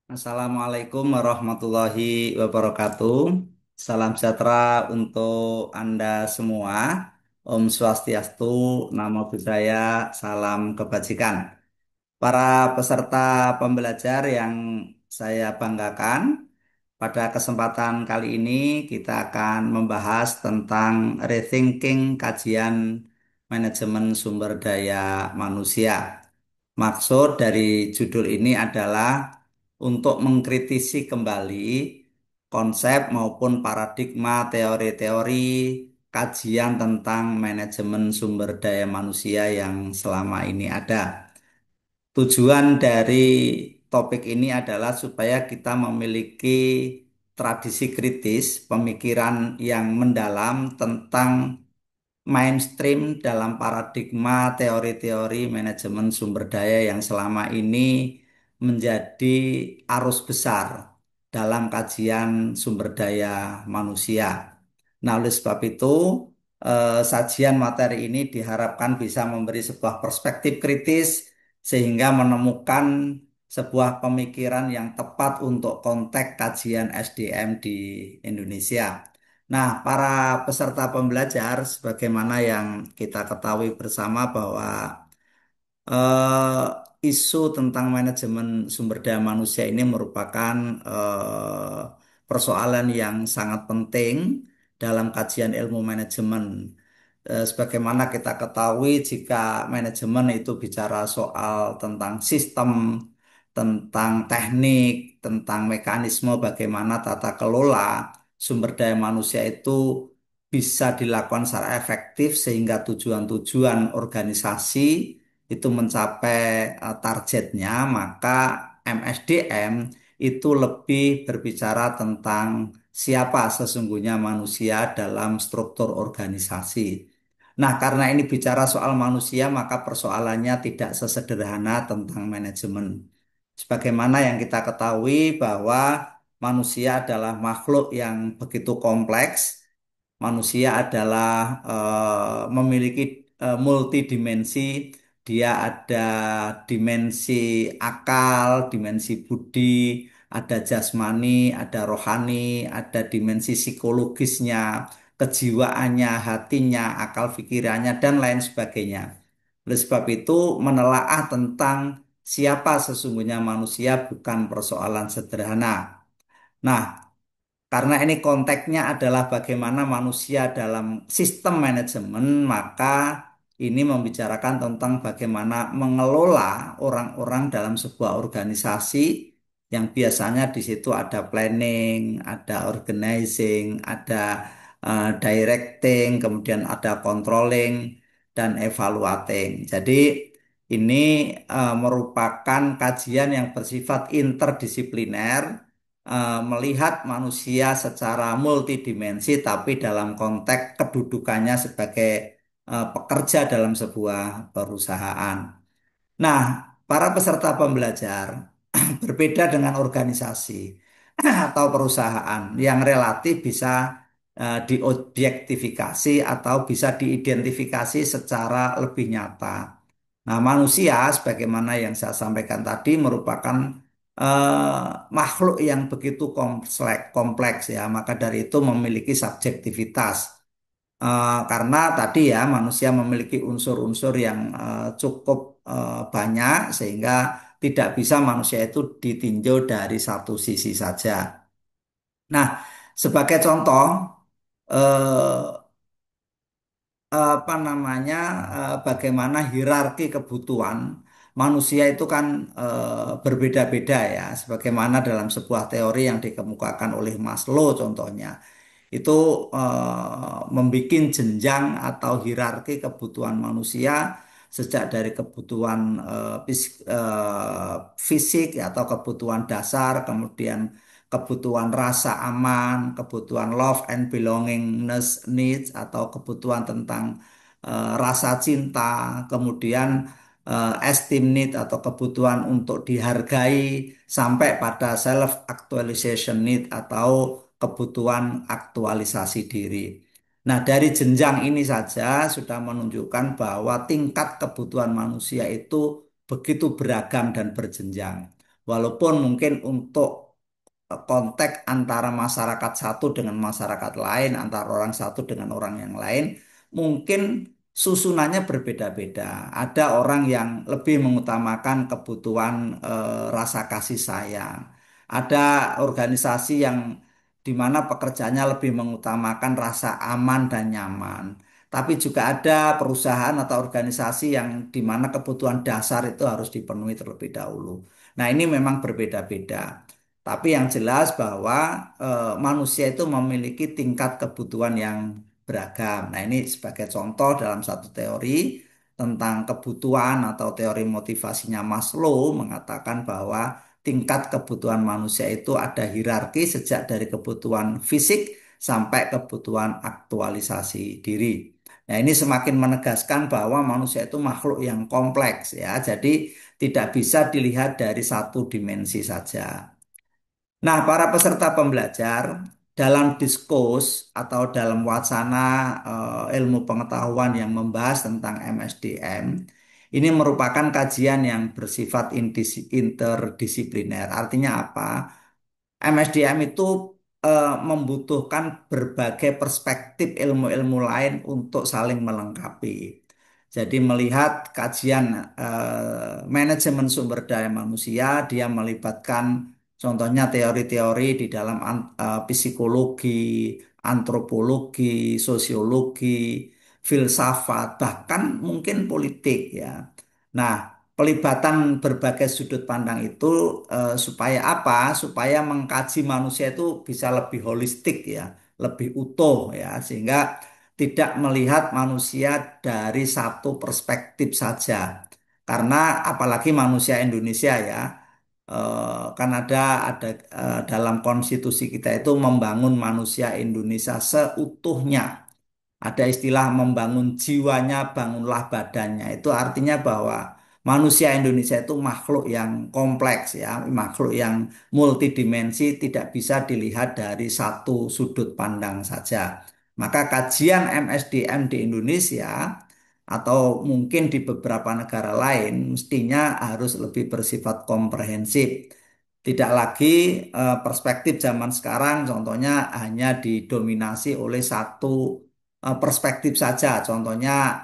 Assalamualaikum warahmatullahi wabarakatuh. Salam sejahtera untuk Anda semua. Om Swastiastu, Namo Buddhaya, salam kebajikan. Para peserta pembelajar yang saya banggakan, pada kesempatan kali ini kita akan membahas tentang rethinking kajian manajemen sumber daya manusia. Maksud dari judul ini adalah untuk mengkritisi kembali konsep maupun paradigma teori-teori kajian tentang manajemen sumber daya manusia yang selama ini ada. Tujuan dari topik ini adalah supaya kita memiliki tradisi kritis, pemikiran yang mendalam tentang mainstream dalam paradigma teori-teori manajemen sumber daya yang selama ini menjadi arus besar dalam kajian sumber daya manusia. Nah, oleh sebab itu, sajian materi ini diharapkan bisa memberi sebuah perspektif kritis sehingga menemukan sebuah pemikiran yang tepat untuk konteks kajian SDM di Indonesia. Nah, para peserta pembelajar, sebagaimana yang kita ketahui bersama bahwa isu tentang manajemen sumber daya manusia ini merupakan persoalan yang sangat penting dalam kajian ilmu manajemen. Sebagaimana kita ketahui, jika manajemen itu bicara soal tentang sistem, tentang teknik, tentang mekanisme bagaimana tata kelola sumber daya manusia itu bisa dilakukan secara efektif sehingga tujuan-tujuan organisasi itu mencapai targetnya, maka MSDM itu lebih berbicara tentang siapa sesungguhnya manusia dalam struktur organisasi. Nah, karena ini bicara soal manusia, maka persoalannya tidak sesederhana tentang manajemen. Sebagaimana yang kita ketahui bahwa manusia adalah makhluk yang begitu kompleks. Manusia adalah memiliki multidimensi. Dia ada dimensi akal, dimensi budi, ada jasmani, ada rohani, ada dimensi psikologisnya, kejiwaannya, hatinya, akal pikirannya, dan lain sebagainya. Oleh sebab itu, menelaah tentang siapa sesungguhnya manusia bukan persoalan sederhana. Nah, karena ini konteksnya adalah bagaimana manusia dalam sistem manajemen, maka ini membicarakan tentang bagaimana mengelola orang-orang dalam sebuah organisasi yang biasanya di situ ada planning, ada organizing, ada directing, kemudian ada controlling dan evaluating. Jadi ini merupakan kajian yang bersifat interdisipliner, melihat manusia secara multidimensi, tapi dalam konteks kedudukannya sebagai pekerja dalam sebuah perusahaan. Nah, para peserta pembelajar berbeda dengan organisasi atau perusahaan yang relatif bisa diobjektifikasi atau bisa diidentifikasi secara lebih nyata. Nah, manusia sebagaimana yang saya sampaikan tadi merupakan makhluk yang begitu kompleks ya, maka dari itu memiliki subjektivitas. Karena tadi ya manusia memiliki unsur-unsur yang cukup banyak sehingga tidak bisa manusia itu ditinjau dari satu sisi saja. Nah, sebagai contoh, eh, apa namanya, bagaimana hierarki kebutuhan manusia itu kan berbeda-beda ya, sebagaimana dalam sebuah teori yang dikemukakan oleh Maslow contohnya itu membuat jenjang atau hierarki kebutuhan manusia sejak dari kebutuhan fisik ya, atau kebutuhan dasar, kemudian kebutuhan rasa aman, kebutuhan love and belongingness needs atau kebutuhan tentang rasa cinta, kemudian esteem need atau kebutuhan untuk dihargai sampai pada self actualization need atau kebutuhan aktualisasi diri. Nah, dari jenjang ini saja sudah menunjukkan bahwa tingkat kebutuhan manusia itu begitu beragam dan berjenjang. Walaupun mungkin untuk konteks antara masyarakat satu dengan masyarakat lain, antara orang satu dengan orang yang lain, mungkin susunannya berbeda-beda. Ada orang yang lebih mengutamakan kebutuhan rasa kasih sayang. Ada organisasi yang di mana pekerjaannya lebih mengutamakan rasa aman dan nyaman. Tapi juga ada perusahaan atau organisasi yang di mana kebutuhan dasar itu harus dipenuhi terlebih dahulu. Nah, ini memang berbeda-beda. Tapi yang jelas bahwa manusia itu memiliki tingkat kebutuhan yang beragam. Nah, ini sebagai contoh dalam satu teori tentang kebutuhan atau teori motivasinya Maslow mengatakan bahwa tingkat kebutuhan manusia itu ada hierarki sejak dari kebutuhan fisik sampai kebutuhan aktualisasi diri. Nah, ini semakin menegaskan bahwa manusia itu makhluk yang kompleks ya. Jadi tidak bisa dilihat dari satu dimensi saja. Nah, para peserta pembelajar dalam diskus atau dalam wacana ilmu pengetahuan yang membahas tentang MSDM, ini merupakan kajian yang bersifat interdisipliner. Artinya apa? MSDM itu membutuhkan berbagai perspektif ilmu-ilmu lain untuk saling melengkapi. Jadi melihat kajian manajemen sumber daya manusia, dia melibatkan contohnya teori-teori di dalam psikologi, antropologi, sosiologi, filsafat, bahkan mungkin politik ya. Nah, pelibatan berbagai sudut pandang itu supaya apa? Supaya mengkaji manusia itu bisa lebih holistik ya, lebih utuh ya, sehingga tidak melihat manusia dari satu perspektif saja. Karena apalagi manusia Indonesia ya, kan dalam konstitusi kita itu membangun manusia Indonesia seutuhnya. Ada istilah membangun jiwanya, bangunlah badannya. Itu artinya bahwa manusia Indonesia itu makhluk yang kompleks ya, makhluk yang multidimensi, tidak bisa dilihat dari satu sudut pandang saja. Maka kajian MSDM di Indonesia atau mungkin di beberapa negara lain mestinya harus lebih bersifat komprehensif. Tidak lagi perspektif zaman sekarang contohnya hanya didominasi oleh satu perspektif saja. Contohnya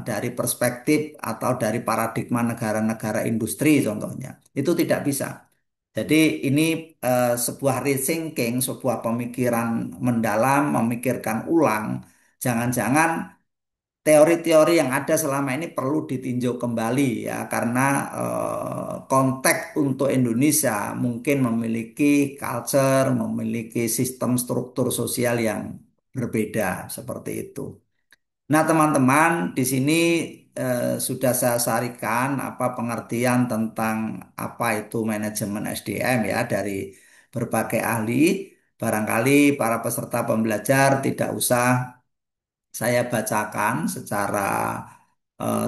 dari perspektif atau dari paradigma negara-negara industri contohnya. Itu tidak bisa. Jadi ini sebuah rethinking, sebuah pemikiran mendalam, memikirkan ulang. Jangan-jangan teori-teori yang ada selama ini perlu ditinjau kembali ya karena konteks untuk Indonesia mungkin memiliki culture, memiliki sistem struktur sosial yang berbeda seperti itu. Nah, teman-teman, di sini sudah saya sarikan apa pengertian tentang apa itu manajemen SDM ya dari berbagai ahli. Barangkali para peserta pembelajar tidak usah saya bacakan secara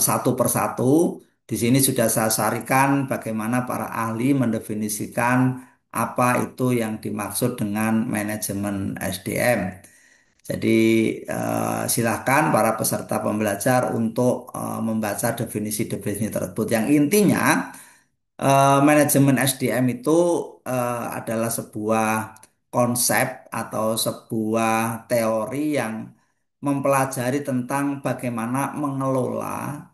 satu persatu. Di sini sudah saya sarikan bagaimana para ahli mendefinisikan apa itu yang dimaksud dengan manajemen SDM. Jadi silakan para peserta pembelajar untuk membaca definisi-definisi tersebut. Yang intinya manajemen SDM itu adalah sebuah konsep atau sebuah teori yang mempelajari tentang bagaimana mengelola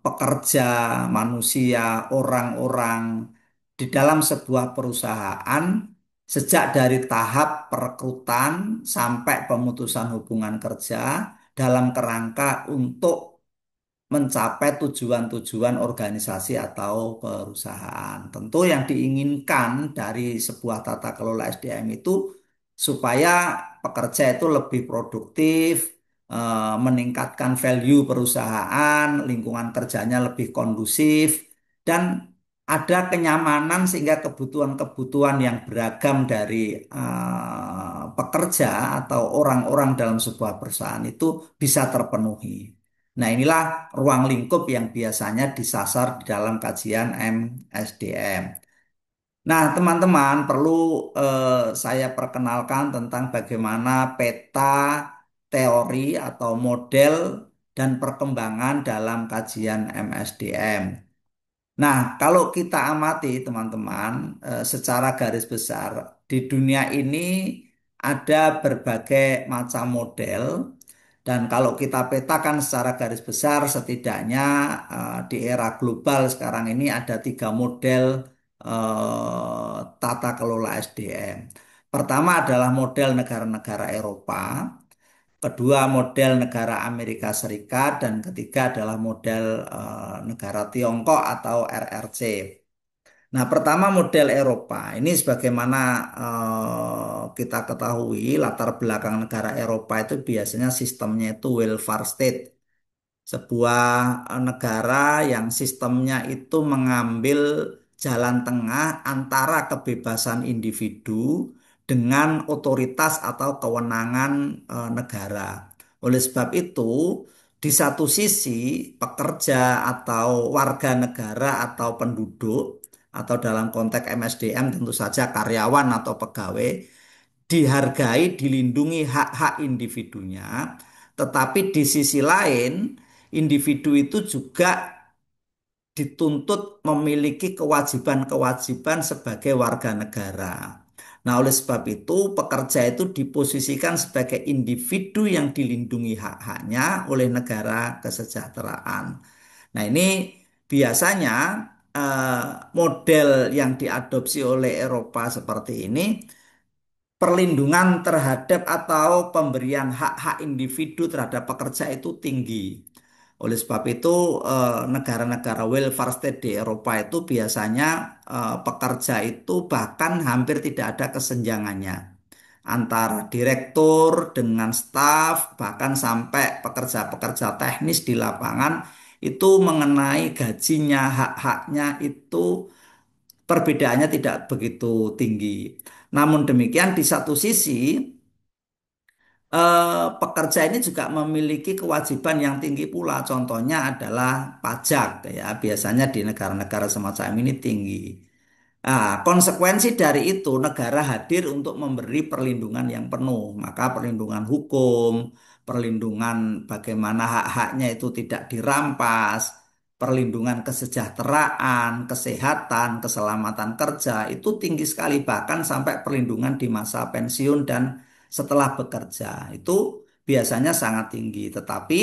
pekerja, manusia, orang-orang di dalam sebuah perusahaan sejak dari tahap perekrutan sampai pemutusan hubungan kerja dalam kerangka untuk mencapai tujuan-tujuan organisasi atau perusahaan. Tentu yang diinginkan dari sebuah tata kelola SDM itu supaya pekerja itu lebih produktif, meningkatkan value perusahaan, lingkungan kerjanya lebih kondusif, dan ada kenyamanan sehingga kebutuhan-kebutuhan yang beragam dari pekerja atau orang-orang dalam sebuah perusahaan itu bisa terpenuhi. Nah, inilah ruang lingkup yang biasanya disasar di dalam kajian MSDM. Nah, teman-teman, perlu saya perkenalkan tentang bagaimana peta teori atau model dan perkembangan dalam kajian MSDM. Nah, kalau kita amati teman-teman, secara garis besar di dunia ini ada berbagai macam model dan kalau kita petakan secara garis besar setidaknya di era global sekarang ini ada tiga model tata kelola SDM. Pertama adalah model negara-negara Eropa, kedua model negara Amerika Serikat, dan ketiga adalah model negara Tiongkok atau RRC. Nah, pertama model Eropa. Ini sebagaimana kita ketahui, latar belakang negara Eropa itu biasanya sistemnya itu welfare state. Sebuah negara yang sistemnya itu mengambil jalan tengah antara kebebasan individu dengan otoritas atau kewenangan negara. Oleh sebab itu, di satu sisi pekerja atau warga negara atau penduduk atau dalam konteks MSDM tentu saja karyawan atau pegawai dihargai, dilindungi hak-hak individunya, tetapi di sisi lain, individu itu juga dituntut memiliki kewajiban-kewajiban sebagai warga negara. Nah, oleh sebab itu, pekerja itu diposisikan sebagai individu yang dilindungi hak-haknya oleh negara kesejahteraan. Nah, ini biasanya model yang diadopsi oleh Eropa seperti ini perlindungan terhadap atau pemberian hak-hak individu terhadap pekerja itu tinggi. Oleh sebab itu, negara-negara welfare state di Eropa itu biasanya pekerja itu bahkan hampir tidak ada kesenjangannya antara direktur dengan staf, bahkan sampai pekerja-pekerja teknis di lapangan itu mengenai gajinya, hak-haknya itu perbedaannya tidak begitu tinggi. Namun demikian di satu sisi pekerja ini juga memiliki kewajiban yang tinggi pula. Contohnya adalah pajak ya. Biasanya di negara-negara semacam ini tinggi. Nah, konsekuensi dari itu negara hadir untuk memberi perlindungan yang penuh. Maka perlindungan hukum, perlindungan bagaimana hak-haknya itu tidak dirampas, perlindungan kesejahteraan, kesehatan, keselamatan kerja itu tinggi sekali bahkan sampai perlindungan di masa pensiun dan setelah bekerja. Itu biasanya sangat tinggi, tetapi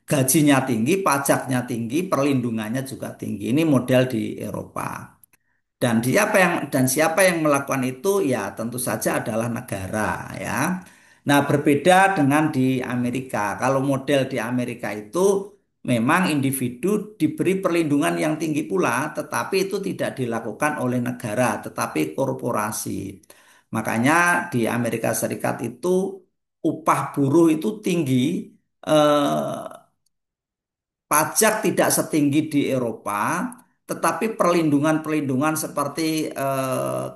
gajinya tinggi, pajaknya tinggi, perlindungannya juga tinggi. Ini model di Eropa. Dan siapa yang melakukan itu ya tentu saja adalah negara ya. Nah, berbeda dengan di Amerika. Kalau model di Amerika itu memang individu diberi perlindungan yang tinggi pula, tetapi itu tidak dilakukan oleh negara, tetapi korporasi. Makanya di Amerika Serikat itu upah buruh itu tinggi, eh, pajak tidak setinggi di Eropa, tetapi perlindungan-perlindungan seperti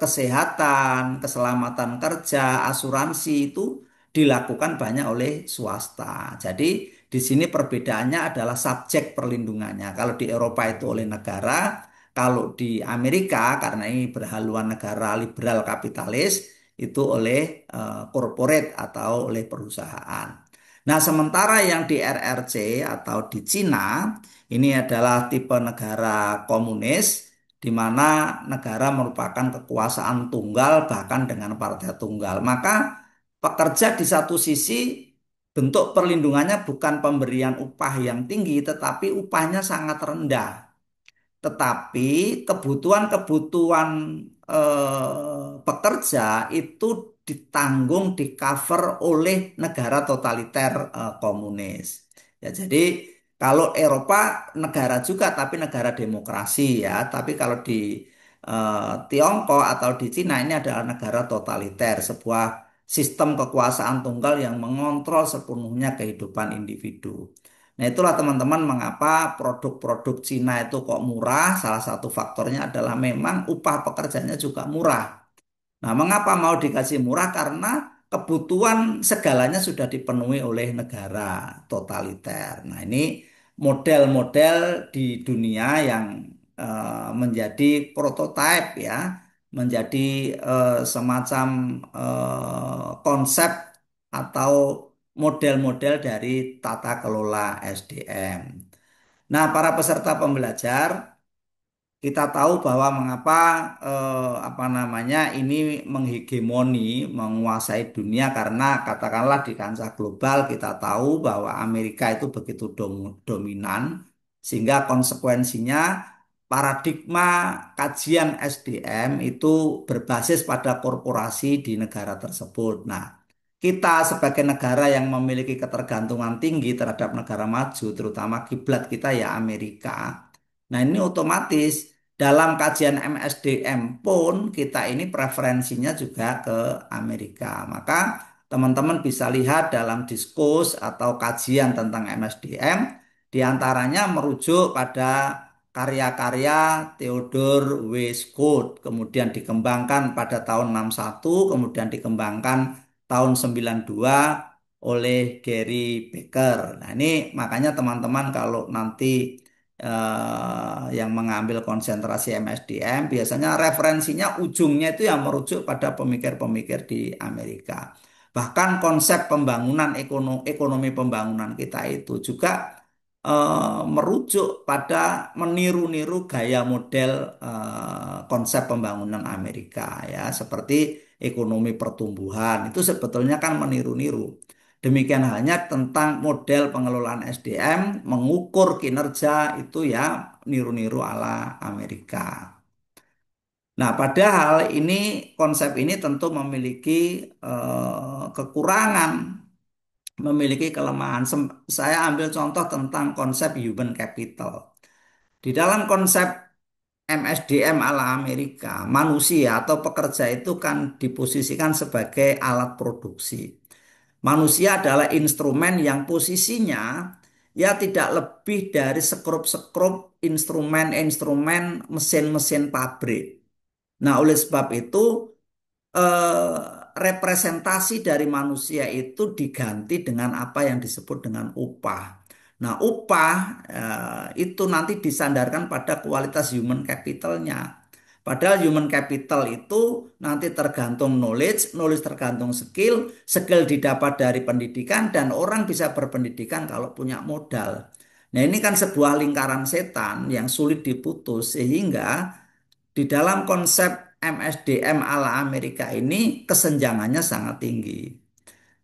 kesehatan, keselamatan kerja, asuransi itu dilakukan banyak oleh swasta. Jadi di sini perbedaannya adalah subjek perlindungannya. Kalau di Eropa itu oleh negara, kalau di Amerika karena ini berhaluan negara liberal kapitalis itu oleh corporate atau oleh perusahaan. Nah, sementara yang di RRC atau di Cina, ini adalah tipe negara komunis, di mana negara merupakan kekuasaan tunggal, bahkan dengan partai tunggal. Maka pekerja di satu sisi bentuk perlindungannya bukan pemberian upah yang tinggi, tetapi upahnya sangat rendah. Tetapi kebutuhan-kebutuhan pekerja itu ditanggung, di cover oleh negara totaliter komunis. Ya, jadi kalau Eropa negara juga tapi negara demokrasi ya. Tapi kalau di Tiongkok atau di Cina ini adalah negara totaliter, sebuah sistem kekuasaan tunggal yang mengontrol sepenuhnya kehidupan individu. Nah, itulah teman-teman mengapa produk-produk Cina itu kok murah. Salah satu faktornya adalah memang upah pekerjanya juga murah. Nah, mengapa mau dikasih murah? Karena kebutuhan segalanya sudah dipenuhi oleh negara totaliter. Nah, ini model-model di dunia yang menjadi prototipe ya, menjadi semacam konsep atau model-model dari tata kelola SDM. Nah, para peserta pembelajar, kita tahu bahwa mengapa apa namanya ini menghegemoni, menguasai dunia karena katakanlah di kancah global kita tahu bahwa Amerika itu begitu dominan sehingga konsekuensinya paradigma kajian SDM itu berbasis pada korporasi di negara tersebut. Nah, kita sebagai negara yang memiliki ketergantungan tinggi terhadap negara maju, terutama kiblat kita ya Amerika. Nah, ini otomatis dalam kajian MSDM pun kita ini preferensinya juga ke Amerika. Maka teman-teman bisa lihat dalam diskus atau kajian tentang MSDM, diantaranya merujuk pada karya-karya Theodore W. Scott, kemudian dikembangkan pada tahun 61, kemudian dikembangkan tahun 92 oleh Gary Becker. Nah, ini makanya teman-teman kalau nanti yang mengambil konsentrasi MSDM biasanya referensinya ujungnya itu yang merujuk pada pemikir-pemikir di Amerika. Bahkan konsep pembangunan ekonomi pembangunan kita itu juga merujuk pada meniru-niru gaya model konsep pembangunan Amerika ya seperti ekonomi pertumbuhan itu sebetulnya kan meniru-niru. Demikian halnya tentang model pengelolaan SDM, mengukur kinerja itu ya niru-niru ala Amerika. Nah, padahal ini konsep ini tentu memiliki kekurangan, memiliki kelemahan. Saya ambil contoh tentang konsep human capital. Di dalam konsep MSDM ala Amerika, manusia atau pekerja itu kan diposisikan sebagai alat produksi. Manusia adalah instrumen yang posisinya ya tidak lebih dari sekrup-sekrup instrumen-instrumen mesin-mesin pabrik. Nah, oleh sebab itu representasi dari manusia itu diganti dengan apa yang disebut dengan upah. Nah, upah itu nanti disandarkan pada kualitas human capitalnya. Padahal human capital itu nanti tergantung knowledge, knowledge tergantung skill, skill didapat dari pendidikan, dan orang bisa berpendidikan kalau punya modal. Nah, ini kan sebuah lingkaran setan yang sulit diputus, sehingga di dalam konsep MSDM ala Amerika ini kesenjangannya sangat tinggi.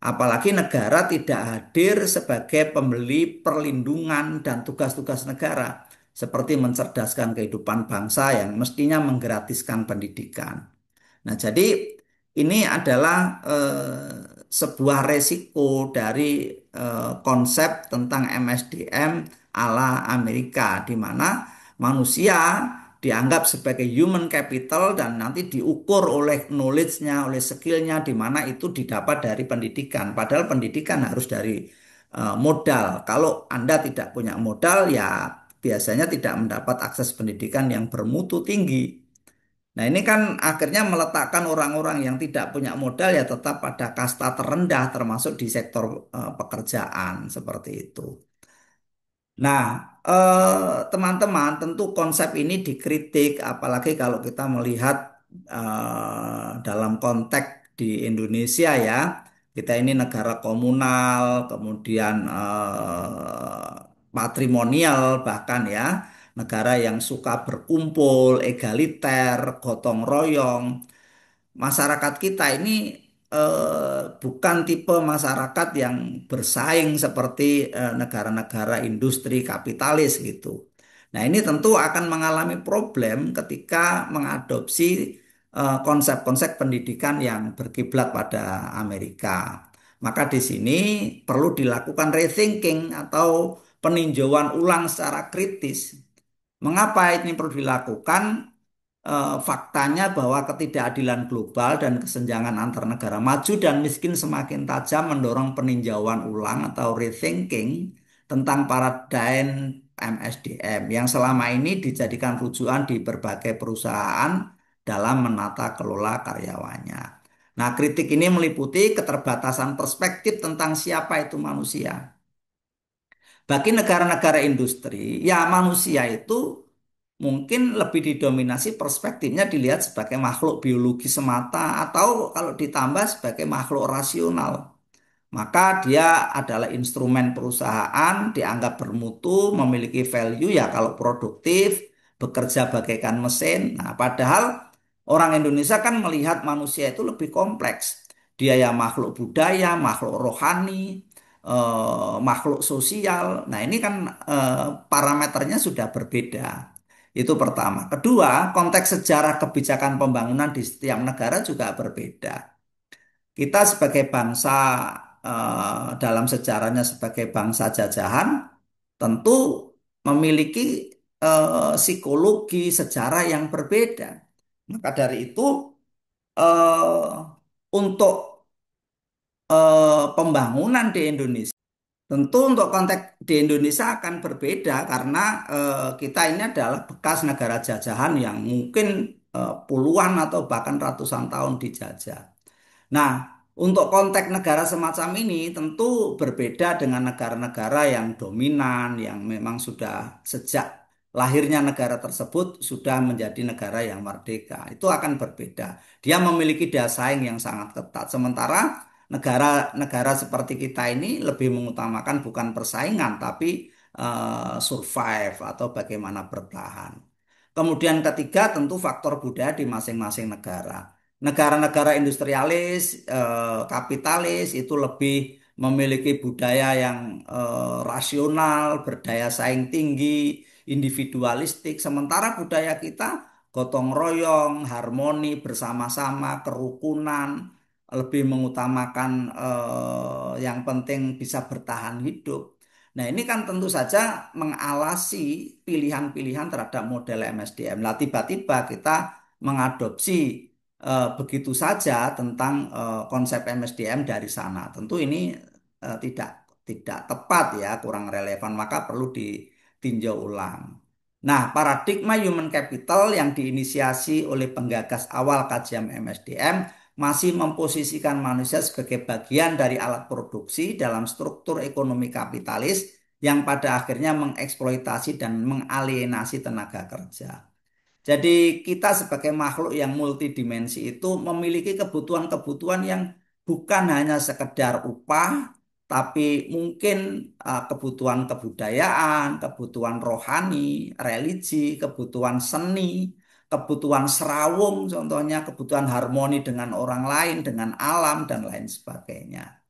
Apalagi negara tidak hadir sebagai pembeli perlindungan dan tugas-tugas negara, seperti mencerdaskan kehidupan bangsa yang mestinya menggratiskan pendidikan. Nah, jadi ini adalah sebuah resiko dari konsep tentang MSDM ala Amerika, di mana manusia dianggap sebagai human capital dan nanti diukur oleh knowledge-nya, oleh skill-nya, di mana itu didapat dari pendidikan. Padahal pendidikan harus dari modal. Kalau Anda tidak punya modal, ya biasanya tidak mendapat akses pendidikan yang bermutu tinggi. Nah, ini kan akhirnya meletakkan orang-orang yang tidak punya modal ya tetap pada kasta terendah termasuk di sektor pekerjaan seperti itu. Nah, teman-teman, tentu konsep ini dikritik apalagi kalau kita melihat dalam konteks di Indonesia ya. Kita ini negara komunal, kemudian patrimonial bahkan ya. Negara yang suka berkumpul, egaliter, gotong royong. Masyarakat kita ini bukan tipe masyarakat yang bersaing seperti negara-negara industri kapitalis gitu. Nah, ini tentu akan mengalami problem ketika mengadopsi konsep-konsep pendidikan yang berkiblat pada Amerika. Maka di sini perlu dilakukan rethinking atau peninjauan ulang secara kritis. Mengapa ini perlu dilakukan? Faktanya bahwa ketidakadilan global dan kesenjangan antar negara maju dan miskin semakin tajam mendorong peninjauan ulang atau rethinking tentang paradigm MSDM yang selama ini dijadikan rujukan di berbagai perusahaan dalam menata kelola karyawannya. Nah, kritik ini meliputi keterbatasan perspektif tentang siapa itu manusia. Bagi negara-negara industri, ya manusia itu mungkin lebih didominasi perspektifnya dilihat sebagai makhluk biologi semata atau kalau ditambah sebagai makhluk rasional. Maka dia adalah instrumen perusahaan, dianggap bermutu, memiliki value ya kalau produktif, bekerja bagaikan mesin. Nah, padahal orang Indonesia kan melihat manusia itu lebih kompleks. Dia ya makhluk budaya, makhluk rohani, makhluk sosial. Nah, ini kan parameternya sudah berbeda. Itu pertama. Kedua, konteks sejarah kebijakan pembangunan di setiap negara juga berbeda. Kita sebagai bangsa dalam sejarahnya sebagai bangsa jajahan tentu memiliki psikologi sejarah yang berbeda. Maka dari itu eh, untuk pembangunan di Indonesia tentu untuk konteks di Indonesia akan berbeda karena kita ini adalah bekas negara jajahan yang mungkin puluhan atau bahkan ratusan tahun dijajah. Nah, untuk konteks negara semacam ini tentu berbeda dengan negara-negara yang dominan, yang memang sudah sejak lahirnya negara tersebut sudah menjadi negara yang merdeka. Itu akan berbeda. Dia memiliki daya saing yang sangat ketat. Sementara negara-negara seperti kita ini lebih mengutamakan bukan persaingan, tapi survive atau bagaimana bertahan. Kemudian ketiga tentu faktor budaya di masing-masing negara. Negara-negara industrialis, kapitalis itu lebih memiliki budaya yang rasional, berdaya saing tinggi, individualistik. Sementara budaya kita gotong royong, harmoni, bersama-sama, kerukunan, lebih mengutamakan yang penting bisa bertahan hidup. Nah, ini kan tentu saja mengalasi pilihan-pilihan terhadap model MSDM. Lah, tiba-tiba kita mengadopsi begitu saja tentang konsep MSDM dari sana. Tentu ini tidak tepat ya, kurang relevan, maka perlu ditinjau ulang. Nah, paradigma human capital yang diinisiasi oleh penggagas awal kajian MSDM masih memposisikan manusia sebagai bagian dari alat produksi dalam struktur ekonomi kapitalis yang pada akhirnya mengeksploitasi dan mengalienasi tenaga kerja. Jadi kita sebagai makhluk yang multidimensi itu memiliki kebutuhan-kebutuhan yang bukan hanya sekedar upah, tapi mungkin kebutuhan kebudayaan, kebutuhan rohani, religi, kebutuhan seni, kebutuhan serawung, contohnya kebutuhan harmoni dengan orang lain, dengan alam, dan lain sebagainya.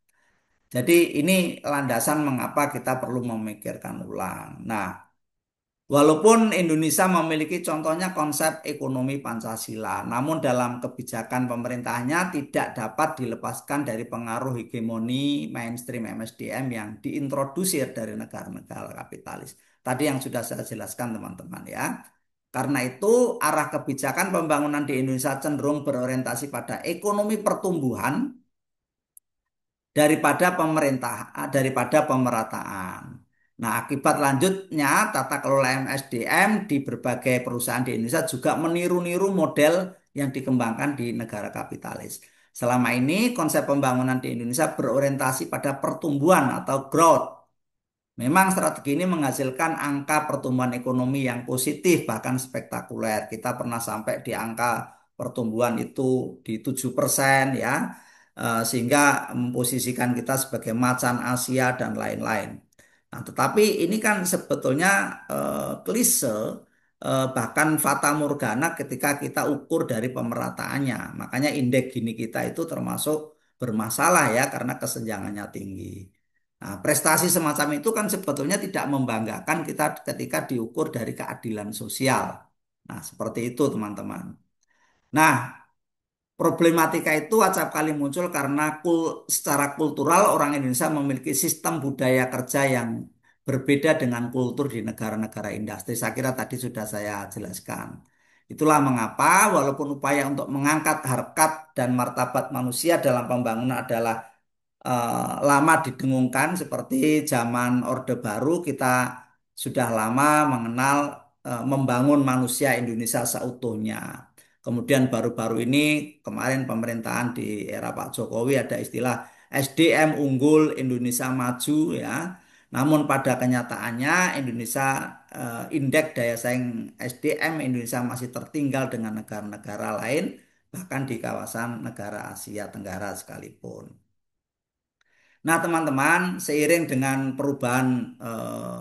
Jadi ini landasan mengapa kita perlu memikirkan ulang. Nah, walaupun Indonesia memiliki contohnya konsep ekonomi Pancasila, namun dalam kebijakan pemerintahnya tidak dapat dilepaskan dari pengaruh hegemoni mainstream MSDM yang diintrodusir dari negara-negara kapitalis. Tadi yang sudah saya jelaskan teman-teman ya. Karena itu arah kebijakan pembangunan di Indonesia cenderung berorientasi pada ekonomi pertumbuhan daripada pemerataan. Nah, akibat lanjutnya tata kelola MSDM di berbagai perusahaan di Indonesia juga meniru-niru model yang dikembangkan di negara kapitalis. Selama ini konsep pembangunan di Indonesia berorientasi pada pertumbuhan atau growth. Memang strategi ini menghasilkan angka pertumbuhan ekonomi yang positif bahkan spektakuler. Kita pernah sampai di angka pertumbuhan itu di 7% ya. Sehingga memposisikan kita sebagai macan Asia dan lain-lain. Nah, tetapi ini kan sebetulnya klise bahkan fata morgana ketika kita ukur dari pemerataannya. Makanya indeks Gini kita itu termasuk bermasalah ya karena kesenjangannya tinggi. Nah, prestasi semacam itu kan sebetulnya tidak membanggakan kita ketika diukur dari keadilan sosial. Nah, seperti itu teman-teman. Nah, problematika itu acap kali muncul karena secara kultural orang Indonesia memiliki sistem budaya kerja yang berbeda dengan kultur di negara-negara industri. Saya kira tadi sudah saya jelaskan. Itulah mengapa walaupun upaya untuk mengangkat harkat dan martabat manusia dalam pembangunan adalah lama didengungkan seperti zaman Orde Baru kita sudah lama mengenal membangun manusia Indonesia seutuhnya. Kemudian baru-baru ini kemarin pemerintahan di era Pak Jokowi ada istilah SDM unggul Indonesia maju ya. Namun pada kenyataannya Indonesia indeks daya saing SDM Indonesia masih tertinggal dengan negara-negara lain bahkan di kawasan negara Asia Tenggara sekalipun. Nah, teman-teman, seiring dengan perubahan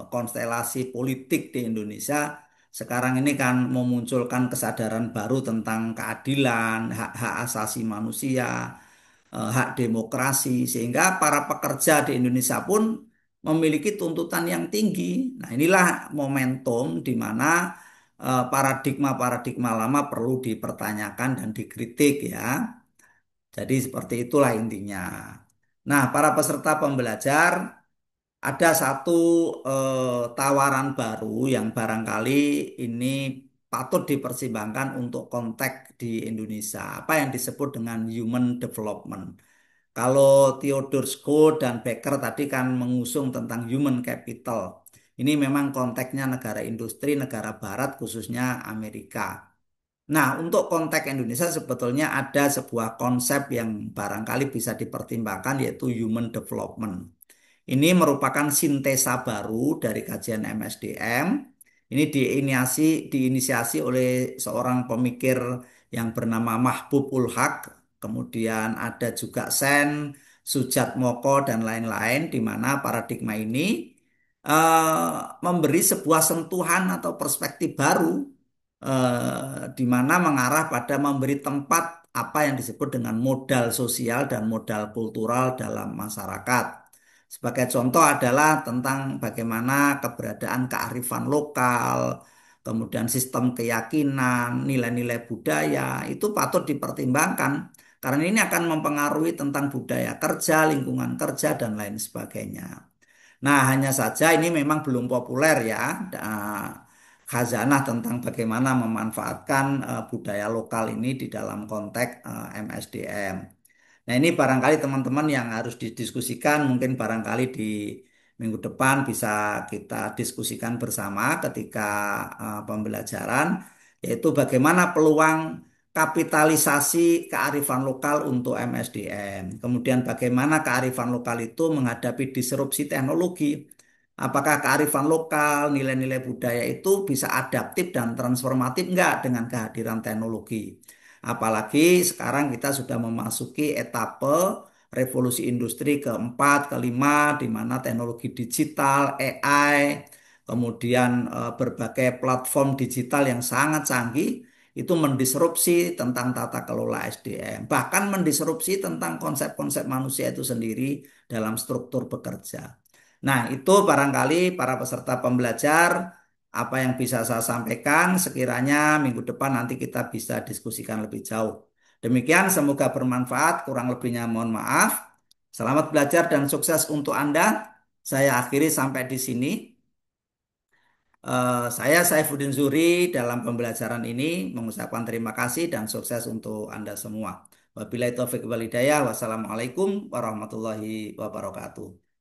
konstelasi politik di Indonesia, sekarang ini kan memunculkan kesadaran baru tentang keadilan, hak-hak asasi manusia, hak demokrasi, sehingga para pekerja di Indonesia pun memiliki tuntutan yang tinggi. Nah, inilah momentum di mana paradigma-paradigma lama perlu dipertanyakan dan dikritik ya. Jadi seperti itulah intinya. Nah, para peserta pembelajar ada satu tawaran baru yang barangkali ini patut dipertimbangkan untuk konteks di Indonesia. Apa yang disebut dengan human development. Kalau Theodore Schott dan Becker tadi kan mengusung tentang human capital. Ini memang konteksnya negara industri, negara barat khususnya Amerika. Nah, untuk konteks Indonesia sebetulnya ada sebuah konsep yang barangkali bisa dipertimbangkan yaitu human development. Ini merupakan sintesa baru dari kajian MSDM. Ini diinisiasi oleh seorang pemikir yang bernama Mahbub ul Haq. Kemudian ada juga Sen, Sujat Moko, dan lain-lain, di mana paradigma ini memberi sebuah sentuhan atau perspektif baru, di mana mengarah pada memberi tempat apa yang disebut dengan modal sosial dan modal kultural dalam masyarakat. Sebagai contoh adalah tentang bagaimana keberadaan kearifan lokal, kemudian sistem keyakinan, nilai-nilai budaya, itu patut dipertimbangkan. Karena ini akan mempengaruhi tentang budaya kerja, lingkungan kerja, dan lain sebagainya. Nah, hanya saja ini memang belum populer ya, khazanah tentang bagaimana memanfaatkan budaya lokal ini di dalam konteks MSDM. Nah, ini barangkali teman-teman yang harus didiskusikan, mungkin barangkali di minggu depan bisa kita diskusikan bersama ketika pembelajaran, yaitu bagaimana peluang kapitalisasi kearifan lokal untuk MSDM. Kemudian bagaimana kearifan lokal itu menghadapi disrupsi teknologi. Apakah kearifan lokal, nilai-nilai budaya itu bisa adaptif dan transformatif enggak dengan kehadiran teknologi? Apalagi sekarang kita sudah memasuki etape revolusi industri keempat, kelima, di mana teknologi digital, AI, kemudian berbagai platform digital yang sangat canggih, itu mendisrupsi tentang tata kelola SDM, bahkan mendisrupsi tentang konsep-konsep manusia itu sendiri dalam struktur bekerja. Nah, itu barangkali para peserta pembelajar apa yang bisa saya sampaikan sekiranya minggu depan nanti kita bisa diskusikan lebih jauh. Demikian, semoga bermanfaat. Kurang lebihnya mohon maaf. Selamat belajar dan sukses untuk Anda. Saya akhiri sampai di sini. Saya Saifuddin Zuri dalam pembelajaran ini mengucapkan terima kasih dan sukses untuk Anda semua. Wabillahi taufiq wal hidayah. Wassalamualaikum warahmatullahi wabarakatuh.